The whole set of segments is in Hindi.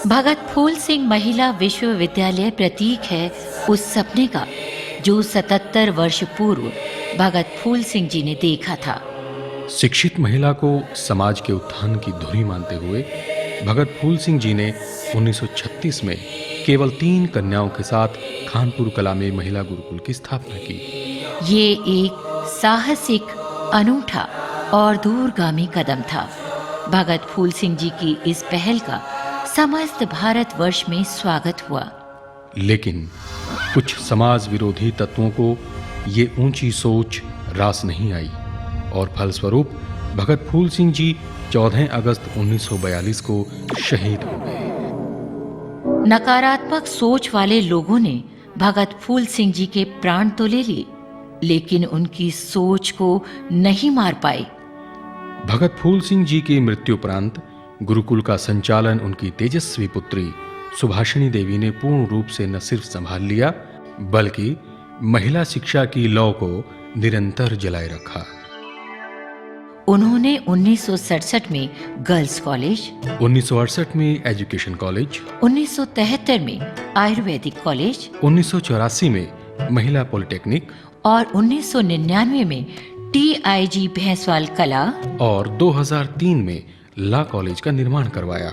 भगत फूल सिंह महिला विश्वविद्यालय प्रतीक है उस सपने का जो 77 वर्ष पूर्व भगत फूल सिंह जी ने देखा था। शिक्षित महिला को समाज के उत्थान की धुरी मानते हुए भगत फूल सिंह जी ने 1936 में केवल 3 कन्याओं के साथ खानपुर कला में महिला गुरुकुल की स्थापना की। ये एक साहसिक, अनूठा और दूरगामी कदम था। भगत फूल सिंह जी की इस पहल का समस्त भारतवर्ष में स्वागत हुआ। लेकिन कुछ समाज विरोधी तत्वों को ये ऊंची सोच रास नहीं आई और फलस्वरूप भगत फूल सिंह जी 14 अगस्त 1942 को शहीद हो गए। नकारात्मक सोच वाले लोगों ने भगत फूल सिंह जी के प्राण तो ले लिए, लेकिन उनकी सोच को नहीं मार पाए। भगत फूल सिंह जी की मृत्युपरांत गुरुकुल का संचालन उनकी तेजस्वी पुत्री सुभाषिनी देवी ने पूर्ण रूप से न सिर्फ संभाल लिया, बल्कि महिला शिक्षा की लौ को निरंतर जलाए रखा। उन्होंने 1967 में गर्ल्स कॉलेज, 1968 में एजुकेशन कॉलेज, 1973 में आयुर्वेदिक कॉलेज, 1984 में महिला पॉलिटेक्निक और 1999 में TIG भैंसवाल कला और 2003 में लॉ कॉलेज का निर्माण करवाया।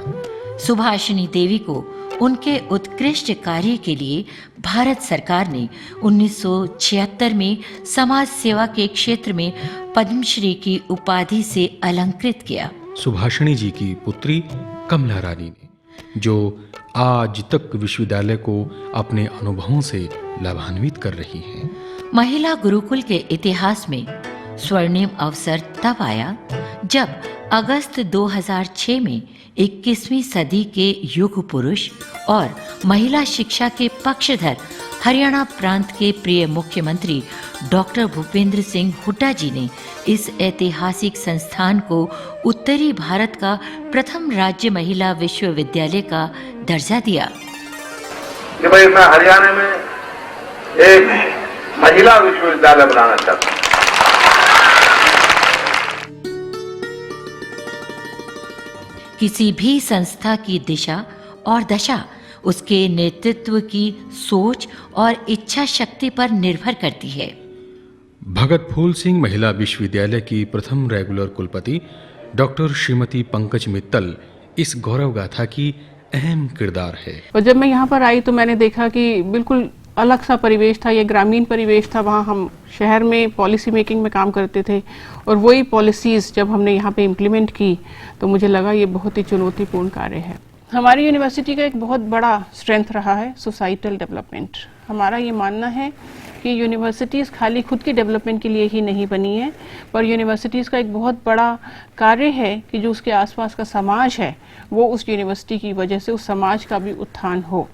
सुभाषिनी देवी को उनके उत्कृष्ट कार्य के लिए भारत सरकार ने 1976 में समाज सेवा के क्षेत्र में पद्मश्री की उपाधि से अलंकृत किया। सुभाषिनी जी की पुत्री कमला रानी ने, जो आज तक विश्वविद्यालय को अपने अनुभवों से लाभान्वित कर रही हैं। महिला गुरुकुल के इतिहास में स्वर्णिम अवसर तब आया जब अगस्त 2006 में 21वीं सदी के युग पुरुष और महिला शिक्षा के पक्षधर हरियाणा प्रांत के प्रिय मुख्यमंत्री डॉक्टर भूपेंद्र सिंह हुड्डा जी ने इस ऐतिहासिक संस्थान को उत्तरी भारत का प्रथम राज्य महिला विश्वविद्यालय का दर्जा दिया। कि भाई मैं हरियाणा में एक महिला विश्वविद्यालय बनाना चाहता हूँ। किसी भी संस्था की दिशा और दशा उसके नेतृत्व की सोच और इच्छा शक्ति पर निर्भर करती है। भगत फूल सिंह महिला विश्वविद्यालय की प्रथम रेगुलर कुलपति डॉक्टर श्रीमती पंकज मित्तल इस गौरव गाथा की अहम किरदार है। और जब मैं यहाँ पर आई तो मैंने देखा कि बिल्कुल अलग सा परिवेश था, ये ग्रामीण परिवेश था। वहाँ हम शहर में पॉलिसी मेकिंग में काम करते थे और वही पॉलिसीज़ जब हमने यहाँ पे इम्प्लीमेंट की तो मुझे लगा ये बहुत ही चुनौतीपूर्ण कार्य है। हमारी यूनिवर्सिटी का एक बहुत बड़ा स्ट्रेंथ रहा है सोसाइटल डेवलपमेंट। हमारा ये मानना है कि यूनिवर्सिटीज़ खाली खुद की डेवलपमेंट के लिए ही नहीं बनी है, पर यूनिवर्सिटीज़ का एक बहुत बड़ा कार्य है कि जो उसके आसपास का समाज है वो उस यूनिवर्सिटी की वजह से उस समाज का भी उत्थान हो।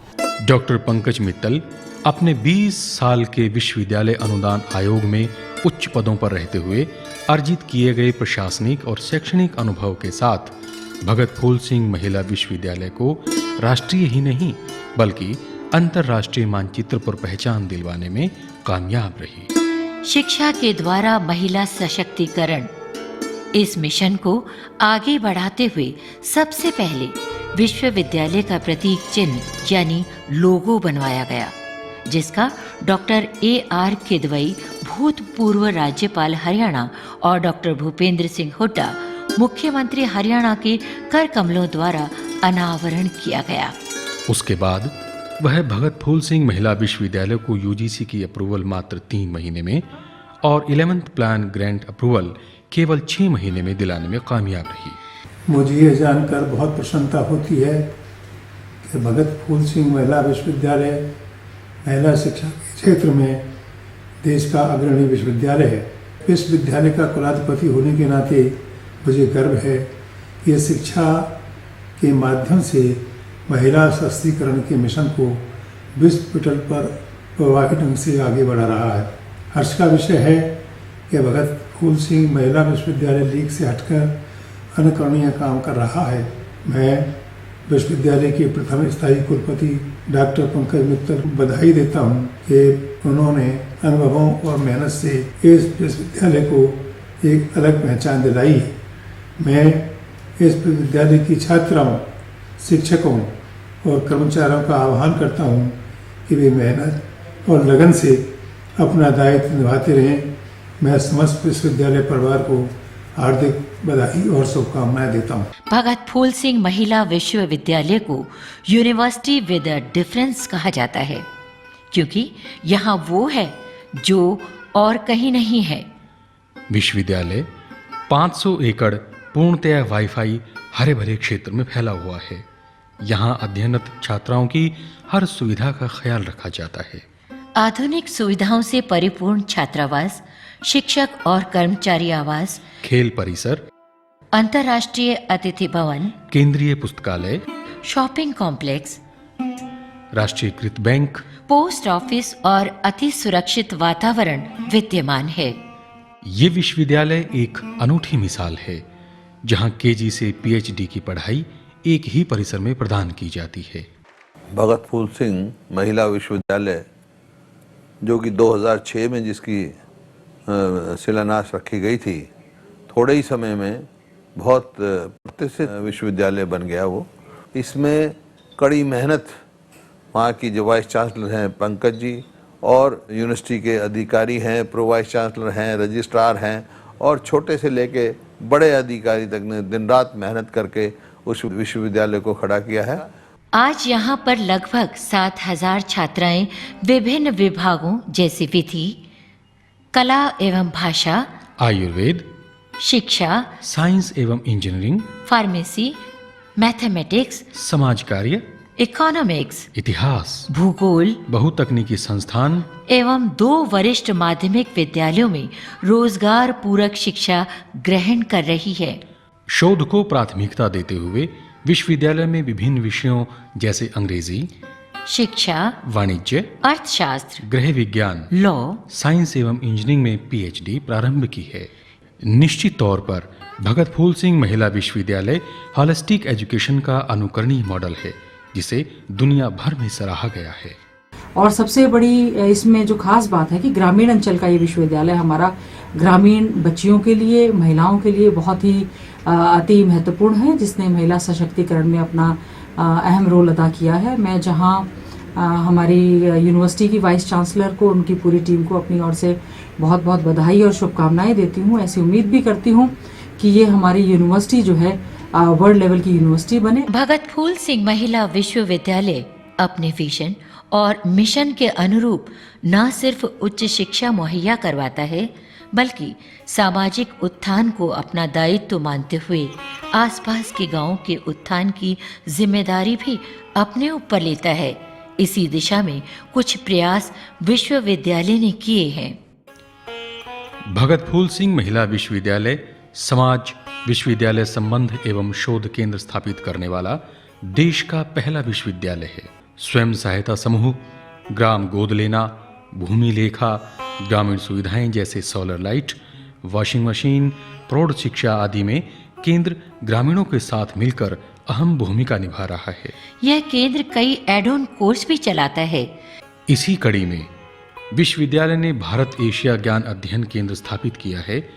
डॉक्टर पंकज मित्तल अपने 20 साल के विश्वविद्यालय अनुदान आयोग में उच्च पदों पर रहते हुए अर्जित किए गए प्रशासनिक और शैक्षणिक अनुभव के साथ भगत फूल सिंह महिला विश्वविद्यालय को राष्ट्रीय ही नहीं बल्कि अंतर्राष्ट्रीय मानचित्र पर पहचान दिलवाने में कामयाब रही। शिक्षा के द्वारा महिला सशक्तिकरण, इस मिशन को आगे बढ़ाते हुए सबसे पहले विश्वविद्यालय का प्रतीक चिन्ह यानी लोगो बनवाया गया, जिसका डॉक्टर AR किदवई भूतपूर्व राज्यपाल हरियाणा और डॉक्टर भूपेंद्र सिंह हुड्डा मुख्यमंत्री हरियाणा के कर कमलों द्वारा अनावरण किया गया। उसके बाद वह भगत फूल सिंह महिला विश्वविद्यालय को UGC की अप्रूवल मात्र 3 महीने में और 11th प्लान ग्रांट अप्रूवल केवल 6 महीने में दिलाने में कामयाब रही। मुझे ये जानकर बहुत प्रसन्नता होती है कि भगत फूल सिंह महिला विश्वविद्यालय महिला शिक्षा के क्षेत्र में देश का अग्रणी विश्वविद्यालय है। इस विद्यालय का कुलाधिपति होने के नाते मुझे गर्व है कि यह शिक्षा के माध्यम से महिला सशक्तिकरण के मिशन को विश्व पटल पर प्रभावी ढंग से आगे बढ़ा रहा है। हर्ष का विषय है कि भगत फूल सिंह महिला विश्वविद्यालय लीग से हटकर अनुकरणीय काम कर रहा है। मैं विश्वविद्यालय के प्रथम स्थायी कुलपति डॉक्टर पंकज मित्तल को बधाई देता हूं कि उन्होंने अनुभवों और मेहनत से इस विश्वविद्यालय को एक अलग पहचान दिलाई है। मैं इस विश्वविद्यालय की छात्राओं, शिक्षकों और कर्मचारियों का आह्वान करता हूँ कि वे मेहनत और लगन से अपना दायित्व निभाते रहें। मैं समस्त विश्वविद्यालय परिवार को हार्दिक बधाई और शुभकामनाएं देता हूँ। भगत फूल सिंह महिला विश्वविद्यालय को यूनिवर्सिटी विद अ डिफरेंस कहा जाता है, क्योंकि यहाँ वो है जो और कहीं नहीं है। विश्वविद्यालय 500 एकड़ पूर्णतया वाईफाई हरे भरे क्षेत्र में फैला हुआ है। यहाँ अध्ययनरत छात्राओं की हर सुविधा का ख्याल रखा जाता है। आधुनिक सुविधाओं से परिपूर्ण छात्रावास, शिक्षक और कर्मचारी आवास, खेल परिसर, अंतर्राष्ट्रीय अतिथि भवन, केंद्रीय पुस्तकालय, शॉपिंग कॉम्प्लेक्स, राष्ट्रीयकृत बैंक, पोस्ट ऑफिस और अति सुरक्षित वातावरण विद्यमान है। ये विश्वविद्यालय एक अनूठी मिसाल है जहाँ केजी से पीएचडी की पढ़ाई एक ही परिसर में प्रदान की जाती है। भगत फूल सिंह महिला विश्वविद्यालय, जो कि 2006 में जिसकी शिलान्यास रखी गई थी, थोड़े ही समय में बहुत प्रतिष्ठित विश्वविद्यालय बन गया वो। इसमें कड़ी मेहनत वहाँ की जो वाइस चांसलर हैं पंकज जी, और यूनिवर्सिटी के अधिकारी हैं, प्रो वाइस चांसलर हैं, रजिस्ट्रार हैं, और छोटे से लेके बड़े अधिकारी तक ने दिन रात मेहनत करके उस विश्वविद्यालय को खड़ा किया है। आज यहाँ पर लगभग 7,000 छात्राएं विभिन्न विभागों जैसे विधि, कला एवं भाषा, आयुर्वेद, शिक्षा, साइंस एवं इंजीनियरिंग, फार्मेसी, मैथमेटिक्स, समाज कार्य, इकोनॉमिक्स, इतिहास, भूगोल, बहुतकनीकी संस्थान एवं 2 वरिष्ठ माध्यमिक विद्यालयों में रोजगार पूरक शिक्षा ग्रहण कर रही है। शोध को प्राथमिकता देते हुए विश्वविद्यालय में विभिन्न विषयों जैसे अंग्रेजी, शिक्षा, वाणिज्य, अर्थशास्त्र, गृह विज्ञान, लॉ, साइंस एवं इंजीनियरिंग में पीएचडी प्रारंभ की है। निश्चित तौर पर भगत फूल सिंह महिला विश्वविद्यालय होलिस्टिक एजुकेशन का अनुकरणीय मॉडल है, जिसे दुनिया भर में सराहा गया है। और सबसे बड़ी इसमें जो खास बात है कि ग्रामीण अंचल का ये विश्वविद्यालय हमारा ग्रामीण बच्चियों के लिए, महिलाओं के लिए बहुत ही अति महत्वपूर्ण है, जिसने महिला सशक्तिकरण में अपना अहम रोल अदा किया है। मैं जहां हमारी यूनिवर्सिटी की वाइस चांसलर को, उनकी पूरी टीम को अपनी ओर से बहुत बहुत बधाई और शुभकामनाएं देती हूं। ऐसी उम्मीद भी करती हूं कि ये हमारी यूनिवर्सिटी जो है वर्ल्ड लेवल की यूनिवर्सिटी बने। भगत फूल सिंह महिला विश्वविद्यालय अपने विजन और मिशन के अनुरूप न सिर्फ उच्च शिक्षा मुहैया करवाता है, बल्कि सामाजिक उत्थान को अपना दायित्व मानते हुए आसपास के गांवों के उत्थान की जिम्मेदारी भी अपने ऊपर लेता है। इसी दिशा में कुछ प्रयास विश्वविद्यालय ने किए हैं। भगत फूल सिंह महिला विश्वविद्यालय समाज विश्वविद्यालय संबंध एवं शोध केंद्र स्थापित करने वाला देश का पहला विश्वविद्यालय है। स्वयं सहायता समूह, ग्राम गोद लेना, भूमि लेखा, ग्रामीण सुविधाएं जैसे सोलर लाइट, वॉशिंग मशीन, प्रौढ़ शिक्षा आदि में केंद्र ग्रामीणों के साथ मिलकर अहम भूमिका निभा रहा है। यह केंद्र कई एड ऑन कोर्स भी चलाता है। इसी कड़ी में विश्वविद्यालय ने भारत एशिया ज्ञान अध्ययन केंद्र स्थापित किया है,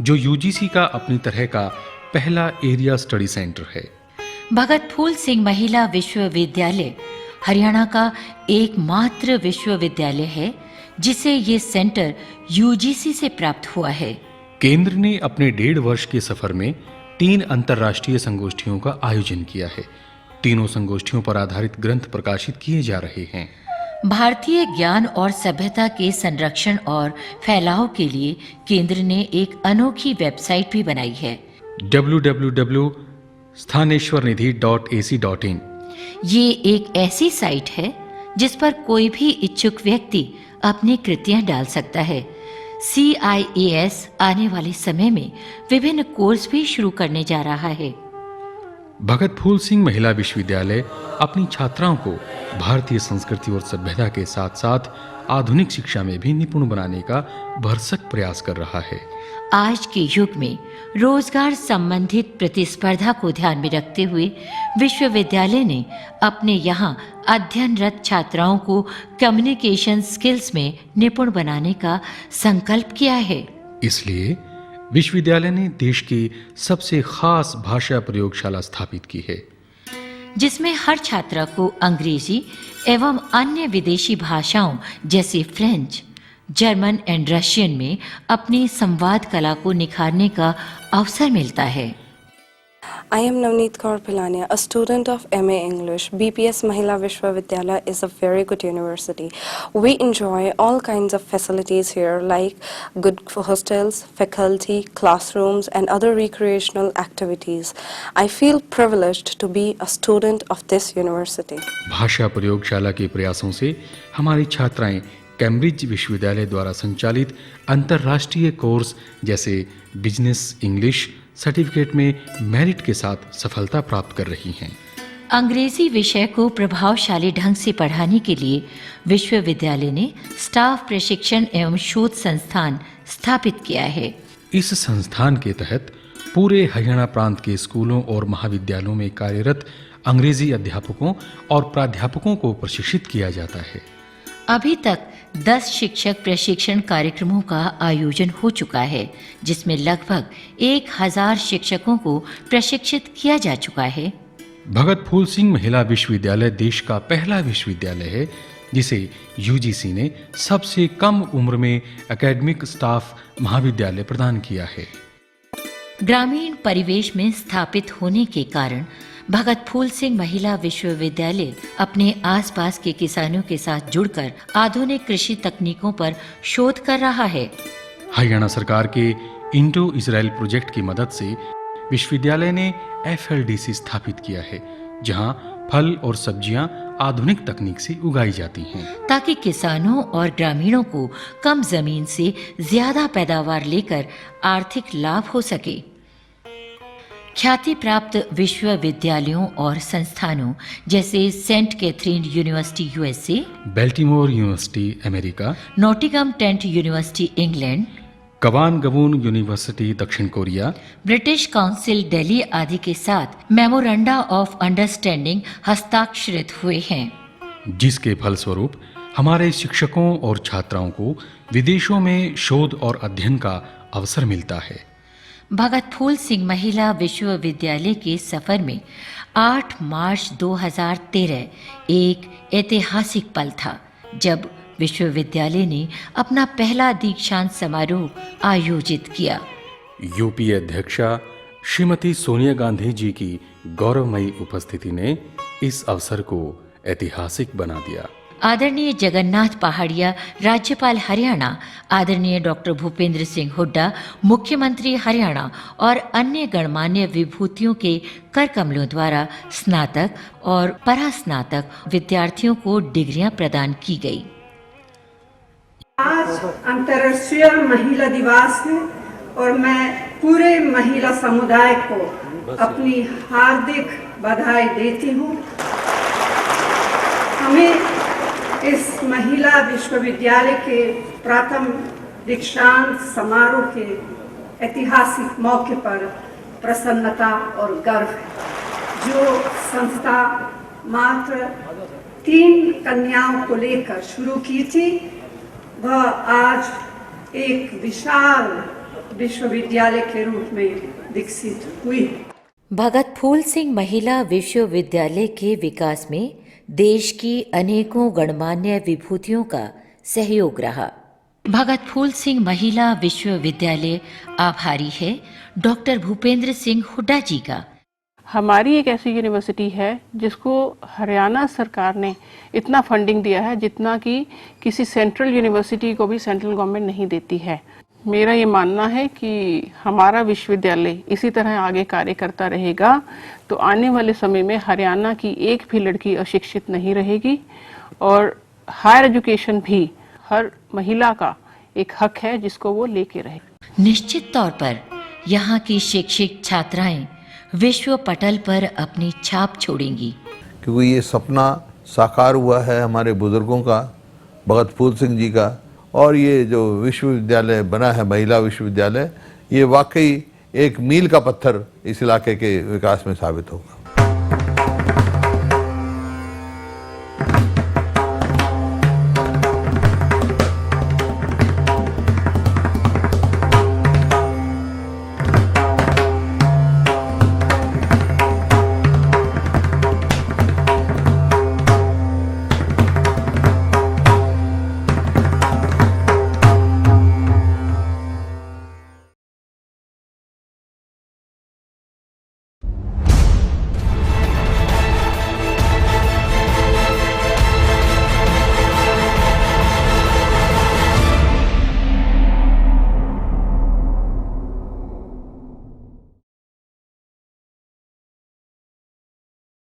जो यूजीसी का अपनी तरह का पहला एरिया स्टडी सेंटर है। भगत फूल सिंह महिला विश्वविद्यालय हरियाणा का एकमात्र विश्वविद्यालय है जिसे ये सेंटर यूजीसी से प्राप्त हुआ है। केंद्र ने अपने 1.5 वर्ष के सफर में 3 अंतर्राष्ट्रीय संगोष्ठियों का आयोजन किया है। तीनों संगोष्ठियों पर आधारित ग्रंथ प्रकाशित किए जा रहे हैं। भारतीय ज्ञान और सभ्यता के संरक्षण और फैलाव के लिए केंद्र ने एक अनोखी वेबसाइट भी बनाई है, www.sthaneshwarnidhi.ac.in। ये एक ऐसी साइट है जिस पर कोई भी इच्छुक व्यक्ति अपनी कृतियां डाल सकता है। CIAS आने वाले समय में विभिन्न कोर्स भी शुरू करने जा रहा है। भगत फूल सिंह महिला विश्वविद्यालय अपनी छात्राओं को भारतीय संस्कृति और सभ्यता के साथ साथ आधुनिक शिक्षा में भी निपुण बनाने का भरसक प्रयास कर रहा है। आज के युग में रोजगार संबंधित प्रतिस्पर्धा को ध्यान में रखते हुए विश्वविद्यालय ने अपने यहाँ अध्ययनरत छात्राओं को कम्युनिकेशन स्किल्स में निपुण बनाने का संकल्प किया है। इसलिए विश्वविद्यालय ने देश की सबसे खास भाषा प्रयोगशाला स्थापित की है। जिसमें हर छात्रा को अंग्रेजी एवं अन्य विदेशी भाषाओं जैसे फ्रेंच, जर्मन एंड रशियन में अपनी संवाद कला को निखारने का अवसर मिलता है। I am Navneet Kaur Philania, a student of MA English. BPS Mahila Vishwavidyalaya is a very good university. We enjoy all kinds of facilities here like good hostels, faculty, classrooms and other recreational activities. I feel privileged to be a student of this university. भाषा प्रयोगशाला के प्रयासों से हमारी छात्राएं कैम्ब्रिज विश्वविद्यालय द्वारा संचालित अंतर्राष्ट्रीय कोर्स जैसे बिजनेस इंग्लिश सर्टिफिकेट में मेरिट के साथ सफलता प्राप्त कर रही हैं। अंग्रेजी विषय को प्रभावशाली ढंग से पढ़ाने के लिए विश्वविद्यालय ने स्टाफ प्रशिक्षण एवं शोध संस्थान स्थापित किया है। इस संस्थान के तहत पूरे हरियाणा प्रांत के स्कूलों और महाविद्यालयों में कार्यरत अंग्रेजी अध्यापकों और प्राध्यापकों को प्रशिक्षित किया जाता है। अभी तक 10 शिक्षक प्रशिक्षण कार्यक्रमों का आयोजन हो चुका है, जिसमें लगभग 1000 शिक्षकों को प्रशिक्षित किया जा चुका है। भगत फूल सिंह महिला विश्वविद्यालय देश का पहला विश्वविद्यालय है जिसे यूजीसी ने सबसे कम उम्र में एकेडमिक स्टाफ महाविद्यालय प्रदान किया है। ग्रामीण परिवेश में स्थापित होने के कारण भगत फूल सिंह महिला विश्वविद्यालय अपने आसपास के किसानों के साथ जुड़कर आधुनिक कृषि तकनीकों पर शोध कर रहा है। हरियाणा सरकार के इंडो इजराइल प्रोजेक्ट की मदद से विश्वविद्यालय ने FLDC स्थापित किया है, जहां फल और सब्जियां आधुनिक तकनीक से उगाई जाती हैं, ताकि किसानों और ग्रामीणों को कम जमीन से ज्यादा पैदावार लेकर आर्थिक लाभ हो सके। ख्याति प्राप्त विश्वविद्यालयों और संस्थानों जैसे saint Catherine university USA, Baltimore university America, Nottingham Trent university England, Kwangwoon university दक्षिण कोरिया, ब्रिटिश काउंसिल दिल्ली आदि के साथ मेमोरेंडा ऑफ अंडरस्टैंडिंग हस्ताक्षरित हुए हैं, जिसके फलस्वरूप हमारे शिक्षकों और छात्राओं को विदेशों में शोध और अध्ययन का अवसर मिलता है। भगत फूल सिंह महिला विश्वविद्यालय के सफर में 8 मार्च 2013 एक ऐतिहासिक पल था, जब विश्वविद्यालय ने अपना पहला दीक्षांत समारोह आयोजित किया। यूपीए अध्यक्षा श्रीमती सोनिया गांधी जी की गौरवमयी उपस्थिति ने इस अवसर को ऐतिहासिक बना दिया। आदरणीय जगन्नाथ पहाड़िया राज्यपाल हरियाणा, आदरणीय डॉक्टर भूपेंद्र सिंह हुड्डा मुख्यमंत्री हरियाणा और अन्य गणमान्य विभूतियों के कर कमलों द्वारा स्नातक और परास्नातक विद्यार्थियों को डिग्रियां प्रदान की गई। आज अंतर्राष्ट्रीय महिला दिवस है और मैं पूरे महिला समुदाय को अपनी हार्दिक बधाई देती हूँ। हमें इस महिला विश्वविद्यालय के प्रथम दीक्षांत समारोह के ऐतिहासिक मौके पर प्रसन्नता और गर्व है। जो संस्था मात्र 3 कन्याओं को लेकर शुरू की थी, वह आज एक विशाल विश्वविद्यालय के रूप में विकसित हुई। भगत फूल सिंह महिला विश्वविद्यालय के विकास में देश की अनेकों गणमान्य विभूतियों का सहयोग रहा। भगत फूल सिंह महिला विश्वविद्यालय आभारी है डॉक्टर भूपेंद्र सिंह हुड्डा जी का। हमारी एक ऐसी यूनिवर्सिटी है जिसको हरियाणा सरकार ने इतना फंडिंग दिया है जितना कि किसी सेंट्रल यूनिवर्सिटी को भी सेंट्रल गवर्नमेंट नहीं देती है। मेरा ये मानना है कि हमारा विश्वविद्यालय इसी तरह आगे कार्य करता रहेगा तो आने वाले समय में हरियाणा की एक भी लड़की अशिक्षित नहीं रहेगी और हायर एजुकेशन भी हर महिला का एक हक है जिसको वो लेके रहे। निश्चित तौर पर यहाँ की शिक्षित छात्राएं विश्व पटल पर अपनी छाप छोड़ेंगी, क्योंकि ये सपना साकार हुआ है हमारे बुजुर्गों का, भगत फूल सिंह जी का, और ये जो विश्वविद्यालय बना है महिला विश्वविद्यालय, ये वाकई एक मील का पत्थर इस इलाके के विकास में साबित होगा।